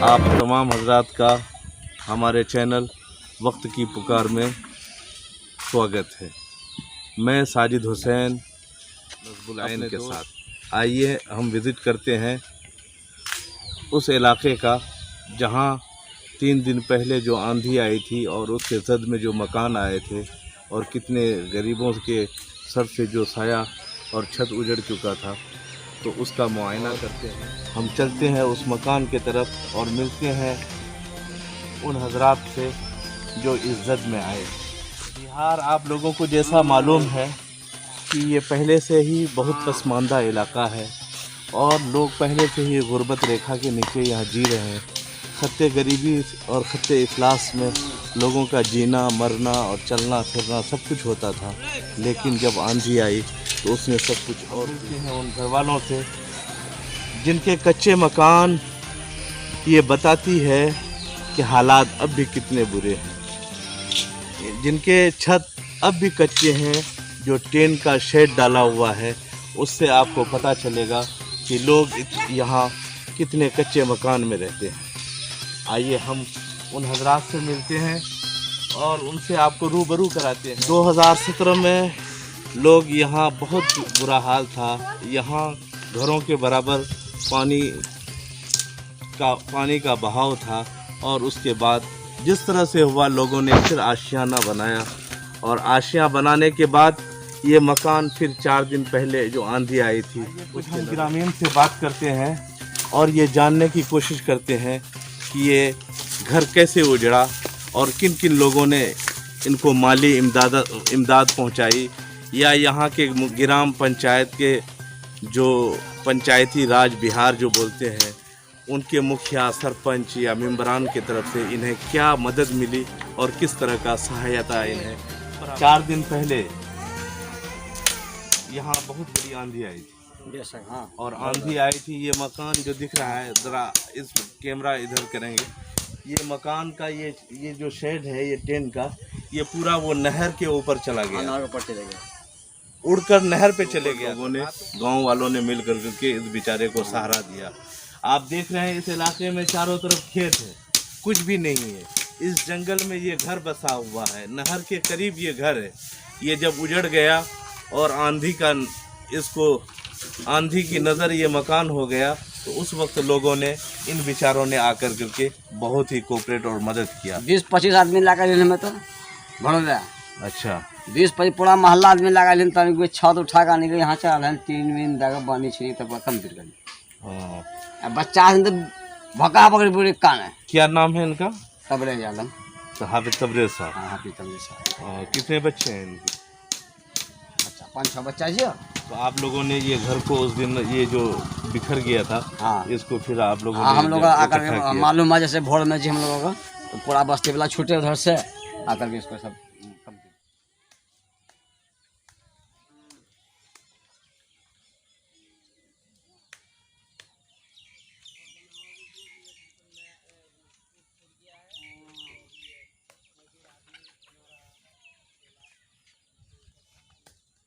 आप तमाम हजरात का हमारे चैनल वक्त की पुकार में स्वागत है। मैं साजिद हुसैन नज़्बुल आइन के साथ आइए हम विज़िट करते हैं उस इलाके का जहां 3 दिन पहले जो आंधी आई थी और उसके जद में जो मकान आए थे और कितने गरीबों के सर से जो साया और छत उजड़ चुका था, तो उसका मुआयना करते हैं। हम चलते हैं उस मकान के तरफ और मिलते हैं उन हजरात से जो इज्जत में आए। बिहार आप लोगों को जैसा मालूम है कि ये पहले से ही बहुत पसमानदा इलाका है और लोग पहले से ही गुर्बत रेखा के नीचे यहाँ जी रहे हैं। खत्ते गरीबी और खत्ते इफलास में लोगों का जीना मरना और चलना फिरना सब कुछ होता था, लेकिन जब आंधी आई तो उसने सब कुछ और हैं उन घर वालों से जिनके कच्चे मकान ये बताती है कि हालात अब भी कितने बुरे हैं। जिनके छत अब भी कच्चे हैं, जो टेन का शेड डाला हुआ है, उससे आपको पता चलेगा कि लोग यहाँ कितने कच्चे मकान में रहते हैं। आइए हम उन हजरात से मिलते हैं और उनसे आपको रूबरू कराते हैं। 2017 में लोग यहाँ बहुत बुरा हाल था। यहाँ घरों के बराबर पानी का बहाव था और उसके बाद जिस तरह से हुआ लोगों ने फिर आशियाना बनाया और आशियाँ बनाने के बाद ये मकान फिर 4 दिन पहले जो आंधी आई थी, कुछ हम ग्रामीण से बात करते हैं और ये जानने की कोशिश करते हैं कि ये घर कैसे उजड़ा और किन किन लोगों ने इनको माली इमदाद पहुंचाई, या यहाँ के ग्राम पंचायत के जो पंचायती राज बिहार जो बोलते हैं उनके मुखिया सरपंच या मेंबरान की तरफ से इन्हें क्या मदद मिली और किस तरह का सहायता इन्हें। 4 दिन पहले यहाँ बहुत बड़ी आंधी आई थी। हाँ। और आंधी आई थी, ये मकान जो दिख रहा है, ज़रा इस कैमरा इधर करेंगे, ये मकान का ये जो शेड है ये टेन का, ये पूरा वो नहर के ऊपर चला गया, नहर ऊपर चले गया, उड़कर नहर पे चले गया। लोगों ने गांव वालों ने मिल कर के इस बेचारे को सहारा दिया। आप देख रहे हैं इस इलाके में चारों तरफ खेत है, कुछ भी नहीं है। इस जंगल में ये घर बसा हुआ है, नहर के करीब ये घर है। ये जब उजड़ गया और आंधी की नज़र ये मकान हो गया, तो उस वक्त लोगों ने इन बेचारों ने आकर करके बहुत ही कोऑपरेट और मदद किया। 20-25 आदमी लगा लेने में तो भरोसा। अच्छा, 20-25 पूरा मोहल्ला आदमी लगा लेने, तब कोई छत उठा कर निकले यहाँ चल रहे 3 दिन तक बनी छी तब खत्म कर गई। हाँ, अब बच्चा तो भगा पकड़ पूरे कान है। क्या नाम है इनका? तबरेज आलम। तो हाफिज तबरेज साहब। हाँ, हाफिज तबरेज साहब। कितने बच्चे हैं इनके? अच्छा, 5-6 बच्चा जी। तो आप लोगों ने ये घर को उस दिन ये जो बिखर गया था, हाँ, इसको फिर आप लोगों हाँ, ने हम लोग आकर मालूम है जैसे भोर में जी हम लोगों का तो पूरा बस्ती वाला छूटे उधर से आकर के इसको सब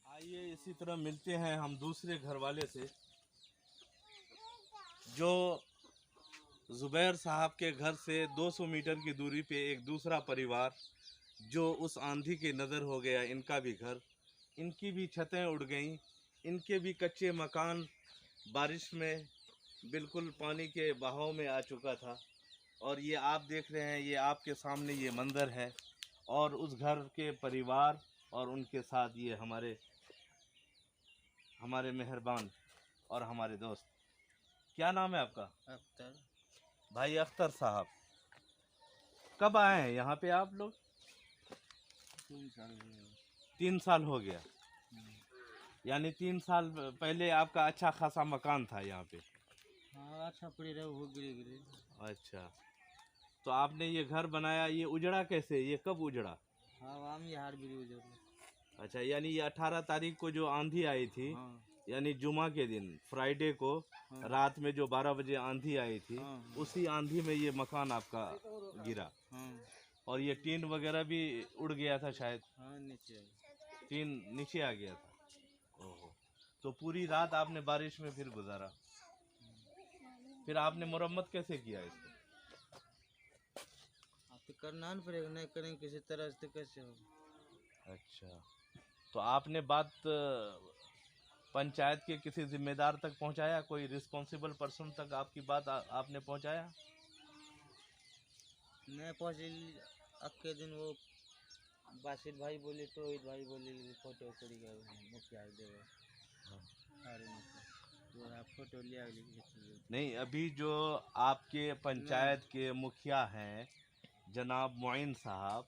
आइए इसी तरह मिलते हैं हम दूसरे घर वाले से, जो जुबैर साहब के घर से 200 मीटर की दूरी पे एक दूसरा परिवार जो उस आंधी की नज़र हो गया, इनका भी घर, इनकी भी छतें उड़ गईं, इनके भी कच्चे मकान बारिश में बिल्कुल पानी के बहाव में आ चुका था। और ये आप देख रहे हैं, ये आपके सामने ये मंजर है। और उस घर के परिवार और उनके साथ ये हमारे मेहरबान और हमारे दोस्त। क्या नाम है आपका? अख्तर। भाई अख्तर साहब, कब आए हैं यहाँ पे आप लोग? 3 साल हो गया। यानी 3 साल पहले आपका अच्छा खासा मकान था यहाँ पे? हाँ, अच्छा पड़ी रहे वो गिरे। अच्छा, तो आपने ये घर बनाया, ये उजड़ा कैसे, ये कब उजड़ा? हाँ, यार भी उजड़। अच्छा, यानी ये 18 तारीख को जो आंधी आई थी, हाँ, यानी जुमा के दिन फ्राइडे को, हाँ, रात में जो 12 बजे आंधी आई थी, हाँ, उसी आंधी में ये मकान आपका गिरा। हाँ, और ये टीन वगैरह भी उड़ गया था शायद? हाँ, नीचे टीन नीचे आ गया था। ओहो, तो पूरी रात आपने बारिश में फिर गुजारा, फिर आपने मरम्मत कैसे किया इसको? तो करना ना पड़ेगा, नहीं करेंगे किसी तरह से तो कैसे होगा। अच्छा, तो आपने बात पंचायत के किसी जिम्मेदार तक पहुंचाया? कोई रिस्पॉन्सिबल पर्सन तक आपकी बात आपने पहुंचाया? नहीं पहुँचे। अक्के दिन वो बासित भाई बोले, तो रोहित भाई बोले फोटो पड़ी गया मुखिया देवे। अरे तो आप फोटो लिया नहीं, अभी जो आपके पंचायत के मुखिया हैं जनाब मोइन साहब,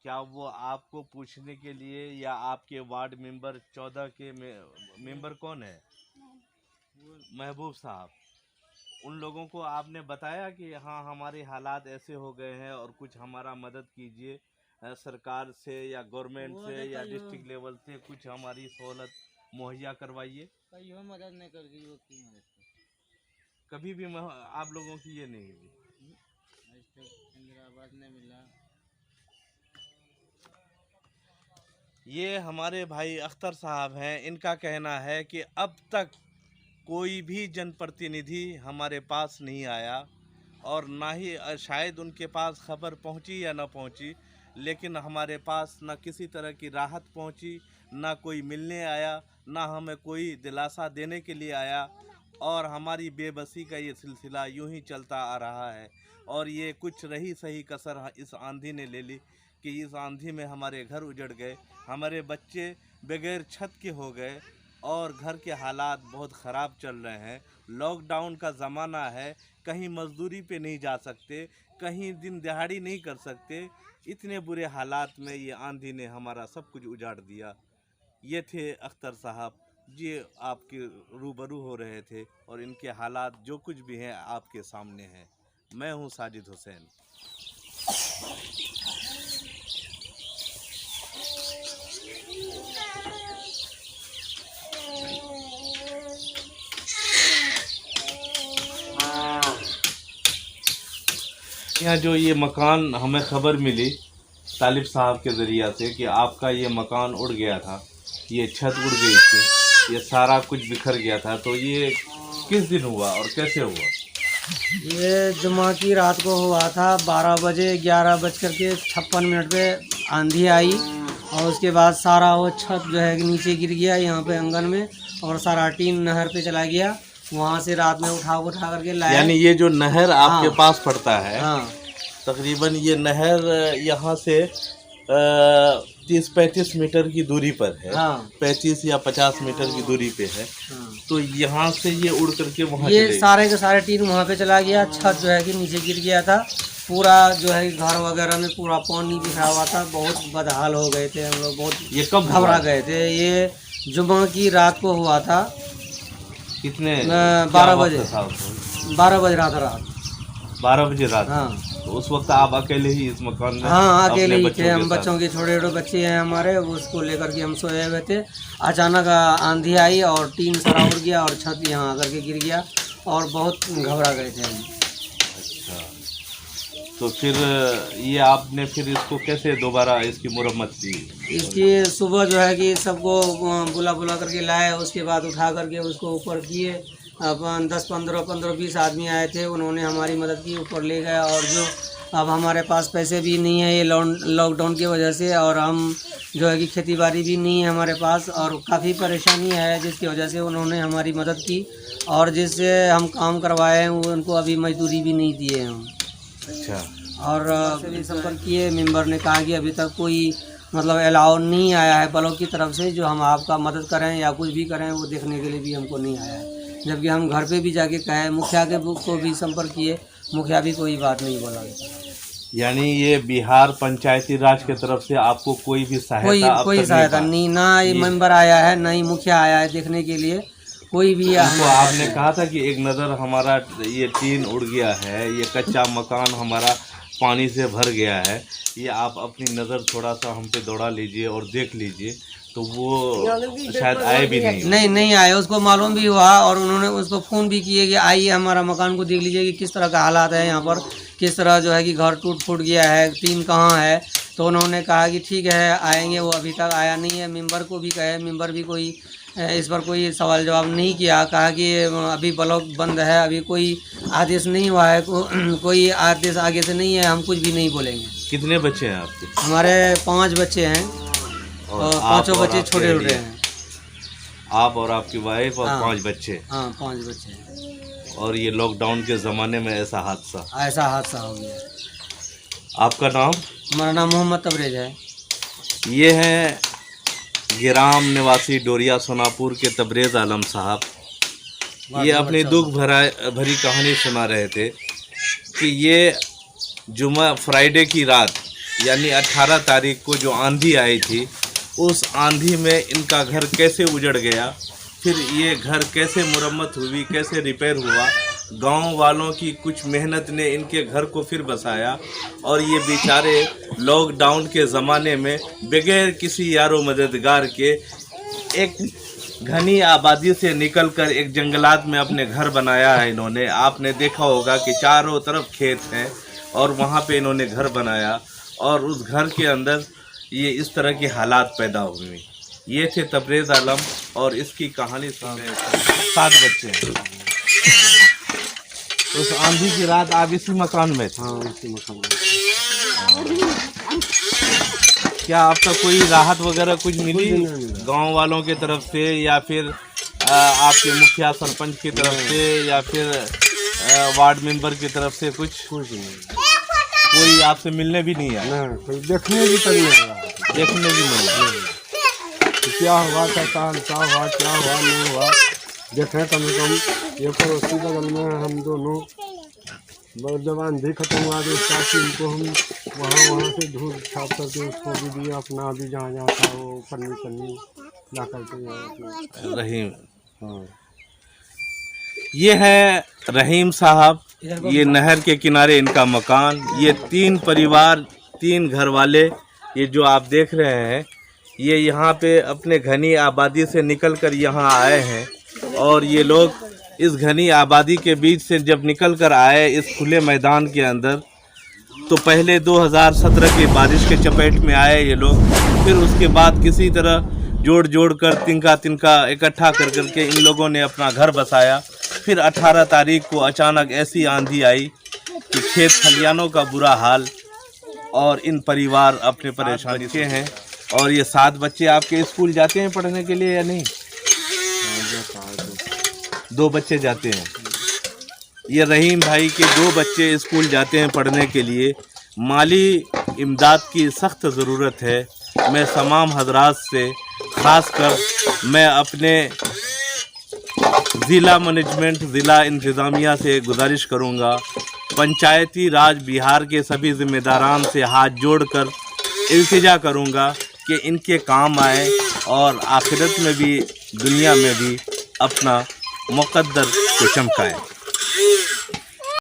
क्या वो आपको पूछने के लिए, या आपके वार्ड मेंबर 14 के मेंबर कौन है, महबूब साहब, उन लोगों को आपने बताया कि हाँ हमारे हालात ऐसे हो गए हैं और कुछ हमारा मदद कीजिए, सरकार से या गवर्नमेंट से या डिस्ट्रिक्ट लेवल से कुछ हमारी सहूलत मुहैया करवाइए? कहीं मदद नहीं कर दी, वो की मदद कभी भी आप लोगों की ये नहीं हुई? आज तक इंदिरा आवास नहीं मिला। ये हमारे भाई अख्तर साहब हैं, इनका कहना है कि अब तक कोई भी जनप्रतिनिधि हमारे पास नहीं आया और ना ही शायद उनके पास खबर पहुंची या ना पहुंची, लेकिन हमारे पास ना किसी तरह की राहत पहुंची, ना कोई मिलने आया, ना हमें कोई दिलासा देने के लिए आया, और हमारी बेबसी का ये सिलसिला यूं ही चलता आ रहा है। और ये कुछ रही सही कसर इस आंधी ने ले ली कि इस आंधी में हमारे घर उजड़ गए, हमारे बच्चे बगैर छत के हो गए और घर के हालात बहुत ख़राब चल रहे हैं। लॉकडाउन का ज़माना है, कहीं मजदूरी पे नहीं जा सकते, कहीं दिन दिहाड़ी नहीं कर सकते। इतने बुरे हालात में ये आंधी ने हमारा सब कुछ उजाड़ दिया। ये थे अख्तर साहब, ये आपके रूबरू हो रहे थे और इनके हालात जो कुछ भी हैं आपके सामने हैं। मैं हूँ साजिद हुसैन। यहाँ जो ये मकान हमें खबर मिली तालिब साहब के ज़रिया से कि आपका ये मकान उड़ गया था, ये छत उड़ गई थी, ये सारा कुछ बिखर गया था, तो ये किस दिन हुआ और कैसे हुआ? ये जुम्मा की रात को हुआ था। 12 बजे 11:56 पे आंधी आई और उसके बाद सारा वो छत जो है नीचे गिर गया यहाँ पे आंगन में, और सारा टीन नहर पे चला गया। वहाँ से रात में उठा करके लाया। यानी ये जो नहर आपके हाँ, पास पड़ता है, हाँ, तकरीबन ये नहर यहाँ से 30-35 मीटर की दूरी पर है। हाँ, 35 या 50 मीटर की दूरी पे है। हाँ। तो यहाँ से ये उड़ करके वहाँ ये चले सारे के सारे टीन वहाँ पे चला गया। छत जो है कि नीचे गिर गया था। पूरा जो है घर वगैरह में पूरा पानी बिखरा हुआ था। बहुत बदहाल हो गए थे हम लोग, बहुत ये कब घबरा गए थे। ये जुम्मा की रात को हुआ था। कितने 12 बजे। 12 बजे रात 12 बजे रात। हाँ, तो उस वक्त आप अकेले ही इस मकान में? हाँ, अकेले ही थे हम। के साथ? बच्चों के छोटे छोटे बच्चे हैं हमारे, वो उसको लेकर के हम सोए हुए थे। अचानक आंधी आई और टीन सारा उड़ गया और छत यहाँ आकर के गिर गया और बहुत घबरा गए थे हम। अच्छा, तो फिर ये आपने फिर इसको कैसे दोबारा इसकी मुरम्मत की? इसकी सुबह जो है कि सबको बुला करके लाए, उसके बाद उठा करके उसको ऊपर किए। अपन 10-15-20 आदमी आए थे, उन्होंने हमारी मदद की, ऊपर ले गए। और जो अब हमारे पास पैसे भी नहीं है ये लॉकडाउन की वजह से, और हम जो है कि खेती बाड़ी भी नहीं है हमारे पास, और काफ़ी परेशानी है, जिसकी वजह से उन्होंने हमारी मदद की। और जिससे हम काम करवाए हैं वो उनको अभी मजदूरी भी नहीं दिए हम। अच्छा, और भी संपर्क किए, मेंबर ने कहा कि अभी तक कोई मतलब अलाउ नहीं आया है ब्लॉक की तरफ से जो हम आपका मदद करें या कुछ भी करें, वो देखने के लिए भी हमको नहीं आया है। जबकि हम घर पे भी जाके कहे, मुखिया के को भी संपर्क किए, मुखिया भी कोई बात नहीं बोला। यानी ये बिहार पंचायती राज की तरफ से आपको कोई भी सहायता कोई सहायता नहीं, ना ये मेंबर आया है, ना ही मुखिया आया है देखने के लिए, कोई भी। तो आपने कहा था कि एक नज़र हमारा ये टीन उड़ गया है, ये कच्चा मकान हमारा पानी से भर गया है, ये आप अपनी नज़र थोड़ा सा हम पे दौड़ा लीजिए और देख लीजिए, तो वो शायद आए भी नहीं आए। उसको मालूम भी हुआ और उन्होंने उसको फ़ोन भी किए कि आइए हमारा मकान को देख लीजिए कि किस तरह का हालात है यहाँ पर, किस तरह जो है कि घर टूट फूट गया है, टीन कहाँ है। तो उन्होंने कहा कि ठीक है आएंगे। वो अभी तक आया नहीं है। मेंबर को भी कहे, मेंबर भी कोई इस पर कोई सवाल जवाब नहीं किया। कहा कि अभी ब्लॉक बंद है, अभी कोई आदेश नहीं हुआ है, कोई आदेश आगे से नहीं है, हम कुछ भी नहीं बोलेंगे। कितने बच्चे हैं आपके? हमारे 5 बच्चे हैं और आप पांचों और बच्चे आपके छोटे छोटे लिए? हैं। आप और आपकी वाइफ और हाँ। 5 बच्चे, हाँ 5 बच्चे हैं। और ये लॉकडाउन के ज़माने में ऐसा हादसा। ऐसा हादसा हो गया। आपका नाम? हमारा नाम मोहम्मद तबरेज है। ये हैं गिराम निवासी डोरिया सोनापुर के तबरेज़ आलम साहब। ये अपनी दुख भरी कहानी सुना रहे थे कि ये जुमा फ्राइडे की रात यानी 18 तारीख को जो आंधी आई थी, उस आंधी में इनका घर कैसे उजड़ गया, फिर ये घर कैसे मुरम्मत हुई, कैसे रिपेयर हुआ, गांव वालों की कुछ मेहनत ने इनके घर को फिर बसाया, और ये बेचारे लॉकडाउन के ज़माने में बगैर किसी यारो मददगार के एक घनी आबादी से निकलकर एक जंगलात में अपने घर बनाया है इन्होंने। आपने देखा होगा कि चारों तरफ खेत हैं और वहाँ पे इन्होंने घर बनाया, और उस घर के अंदर ये इस तरह के हालात पैदा हुए। ये थे तबरेज़ आलम और इसकी कहानी सुन रहे थे। 7 बच्चे हैं। उस आंधी की रात आप इसी मकान में थे? हाँ उसी मकान में। क्या आपका कोई राहत वगैरह कुछ मिली गांव वालों की तरफ से, या फिर आपके मुखिया सरपंच की तरफ से, या फिर वार्ड मेंबर की तरफ से? कुछ नहीं, कोई आपसे मिलने भी नहीं आया? ना कोई देखने भी तो नहीं आया। देखने भी नहीं आया। क्या हुआ, क्या हुआ नहीं हुआ, देखें कम से कम। ये पड़ोसी बगल में हम दोनों, जब आंधी खत्म हुआ तो उसका इनको हम वहाँ से धूप छाप करके उसको भी दिया, अपना भी जहाँ था वो पन्नी ला करके। रहीम, हाँ ये है रहीम साहब। ये नहर के किनारे इनका मकान। ये 3 परिवार, 3 घर वाले, ये जो आप देख रहे हैं, ये यहाँ पे अपने घनी आबादी से निकलकर यहाँ आए हैं, और ये लोग इस घनी आबादी के बीच से जब निकल कर आए इस खुले मैदान के अंदर, तो पहले 2017 की बारिश के चपेट में आए ये लोग। फिर उसके बाद किसी तरह जोड़ कर तिनका इकट्ठा कर करके इन लोगों ने अपना घर बसाया। फिर 18 तारीख को अचानक ऐसी आंधी आई कि खेत खलियानों का बुरा हाल, और इन परिवार अपने परेशानी से हैं। और ये 7 बच्चे आपके स्कूल जाते हैं पढ़ने के लिए या नहीं? 2 बच्चे जाते हैं। ये रहीम भाई के 2 बच्चे स्कूल जाते हैं पढ़ने के लिए। माली इमदाद की सख्त ज़रूरत है। मैं तमाम हजरात से, ख़ासकर मैं अपने ज़िला मैनेजमेंट, ज़िला इंतज़ामिया से गुजारिश करूँगा, पंचायती राज बिहार के सभी ज़िम्मेदारान से हाथ जोड़कर इल्तिजा करूँगा कि इनके काम आए और आखिरत में भी दुनिया में भी अपना मुक़द्दर को चमकाएँ।